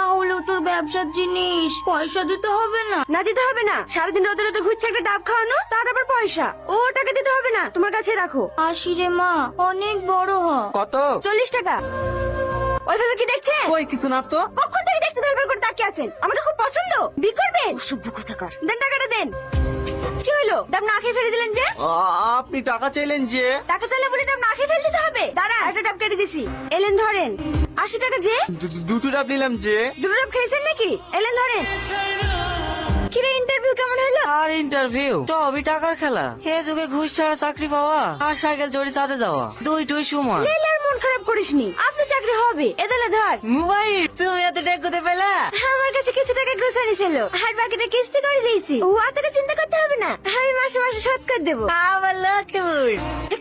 তাহলে তোর ব্যবসার জিনিস পয়সা দিতে হবে না? না দিতে হবে না, সারাদিন রোদে রোদে ঘুরছে একটা ডাব খাওয়ানো, তার আবার পয়সা। ও টাকা দিতে হবে না, তোমার কাছে রাখো। 80 রে মা, অনেক বড় হ। কত? 40 টাকা। ওইভাবে কি দেখছে? কই কিছু না তো। কখন থেকে দেখছে ধরবার করে তাকিয়ে আছেন? আমাকে খুব পছন্দ, বিয়ে করবেন? অসভ্য কথাকার। দেন টাকাটা দেন। কি হলো, ডাব না খেয়ে ফেলে দিলেন যে? আপনি টাকা চাইলেন যে। টাকা চাইলে বলে ডাব না খেয়ে ফেলে দিতে হবে? দাঁড়া, একটা ডাব কেটে দিছি। এলেন ধরেন। 80 টাকা যে? দুটো ডাব নিলাম যে। দুটো ডাব খেয়েছেন নাকি? এলেন ধরেন। কিরে, ইন্টারভিউ কেমন হলো? আর ইন্টারভিউ সবই টাকার খেলা। এ যুগে ঘুষ ছাড়া চাকরি পাওয়া আর সাইকেল চড়ে চাঁদে যাওয়া দুইটাই সমান। লেলার মন খারাপ করিসনি, আপনি চাকরি হবে। এদেলে ধর। মোবাইল তুমি এত টাকা কোথায় পেলা? আমার কাছে কিছু টাকা গোছানি ছিল, আর বাকিটা কিস্তি করে দিয়েছি। ও টাকা চিন্তা করতে হবে না, আমি মাসে মাসে শোধ করে দেবো। আমার লক্ষ্য বুঝ।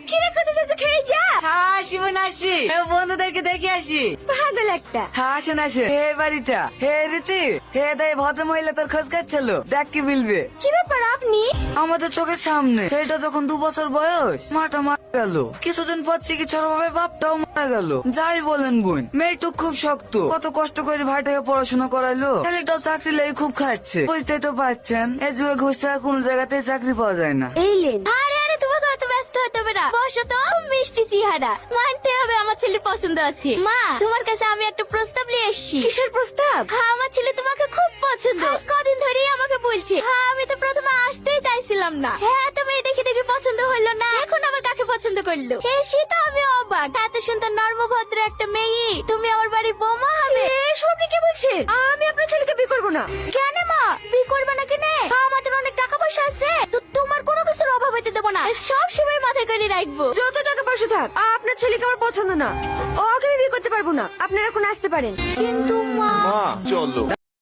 কিরে কোথায় যাচ্ছে, খেয়ে যা। হাসি আসি বন্ধুদেরকে দেখে আসি। পাগল একটা। হাসেন আসে হে বাড়িটা হে রীতি হে দেয় ভদ্র মহিলা তোর খোঁজ কাটছিল, দেখ কি মিলবে। কি ব্যাপার আপনি? আমাদের চোখের সামনে সেটা যখন 2 বছর বয়স মাটা মারা গেল, কিছুদিন পর চিকিৎসার অভাবে বাপটাও মারা গেল। যাই বলেন বোন, মেয়েটুক খুব শক্ত, কত কষ্ট করে ভাইটাকে পড়াশোনা করাইলো, ছেলেটাও চাকরি লেগে খুব খাটছে। বুঝতেই তো পারছেন এ যুগে ঘুষ ছাড়া কোনো জায়গাতেই চাকরি পাওয়া যায় না। এইলেন। আরে আরে, তোমাকে অত ব্যস্ত হতে হবে না, বসো তো। মিষ্টি চেহারা, মানতে হবে আমার ছেলে পছন্দ আছে। মা, তোমার কাছে আমি একটা প্রস্তাব নিয়ে এসেছি। কিসের প্রস্তাব? আমার ছেলে তোমাকে খুব পছন্দ, আজ কদিন ধরেই আমাকে বলছে। আমি তো প্রথমে আসতেই চাইছিলাম না। হ্যাঁ, তুমি দেখে দেখে পছন্দ হলো না, এখন আবার কাকে পছন্দ করলো? এসে তো আমি অবাক, এত সুন্দর নর্মভদ্র একটা মেয়ে তুমি আমার বাড়ির বৌমা হবে। এসব আপনি কি বলছেন? আমি আপনার ছেলেকে বিয়ে করবো না। কেন মা, বিয়ে করবে না কেন? আমাদের অনেক টাকা পয়সা আছে, তো তোমার কোনো কিছুর অভাব হতে দেবো না, সব সময় মাথায় করে রাখবো। যত টাকা পয়সা থাক, আপনার ছেলেকে আমার পছন্দ না। ওকে আমি বিয়ে করতে পারবো না, আপনারা এখন আসতে পারেন। কিন্তু মা, চলো।